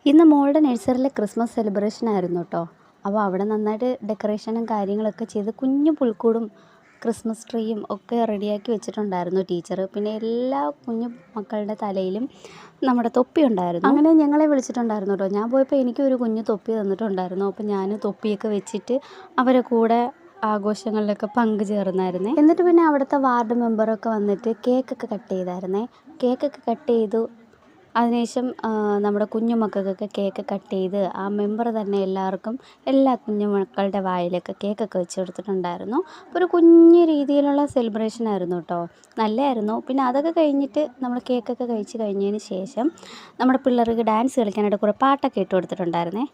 ഇന്ന് മോളുടെ നഴ്സറിയിലെ Christmas celebration ആയിരുന്നു കേട്ടോ. അപ്പോൾ അവിടെ നന്നായിട്ട് ഡെക്കറേഷനും കാര്യങ്ങളൊക്കെ ചെയ്ത് കുഞ്ഞു പുൽക്കൂടും ക്രിസ്മസ് ട്രീയും ഒക്കെ റെഡിയാക്കി വെച്ചിട്ടുണ്ടായിരുന്നു ടീച്ചർ. പിന്നെ എല്ലാ കുഞ്ഞു മക്കളുടെ തലയിലും നമ്മുടെ തൊപ്പി ഉണ്ടായിരുന്നു. അങ്ങനെ ഞങ്ങളെ വിളിച്ചിട്ടുണ്ടായിരുന്നു കേട്ടോ. ഞാൻ പോയപ്പോൾ എനിക്കും ഒരു കുഞ്ഞു തൊപ്പി തന്നിട്ടുണ്ടായിരുന്നു. അപ്പോൾ ഞാൻ തൊപ്പിയൊക്കെ വെച്ചിട്ട് അവരെ കൂടെ ആഘോഷങ്ങളിലൊക്കെ പങ്കുചേർന്നായിരുന്നേ. എന്നിട്ട് പിന്നെ അവിടുത്തെ വാർഡ് മെമ്പറൊക്കെ വന്നിട്ട് കേക്കൊക്കെ കട്ട് ചെയ്തായിരുന്നേ. കേക്കൊക്കെ കട്ട് ചെയ്തു. അതിനുശേഷം നമ്മുടെ കുഞ്ഞുമക്കൾക്കൊക്കെ കേക്ക് കട്ട് ചെയ്ത് ആ മെമ്പർ തന്നെ എല്ലാവർക്കും എല്ലാ കുഞ്ഞുമക്കളുടെ വായിലൊക്കെ കേക്കൊക്കെ വെച്ച് കൊടുത്തിട്ടുണ്ടായിരുന്നു. അപ്പോൾ ഒരു കുഞ്ഞു രീതിയിലുള്ള സെലിബ്രേഷൻ ആയിരുന്നു കേട്ടോ. നല്ലതായിരുന്നു. പിന്നെ അതൊക്കെ കഴിഞ്ഞിട്ട് നമ്മൾ കേക്കൊക്കെ കഴിച്ച് കഴിഞ്ഞതിന് ശേഷം നമ്മുടെ പിള്ളേർക്ക് ഡാൻസ് കളിക്കാനായിട്ട് കുറേ പാട്ടൊക്കെ ഇട്ട് കൊടുത്തിട്ടുണ്ടായിരുന്നേ.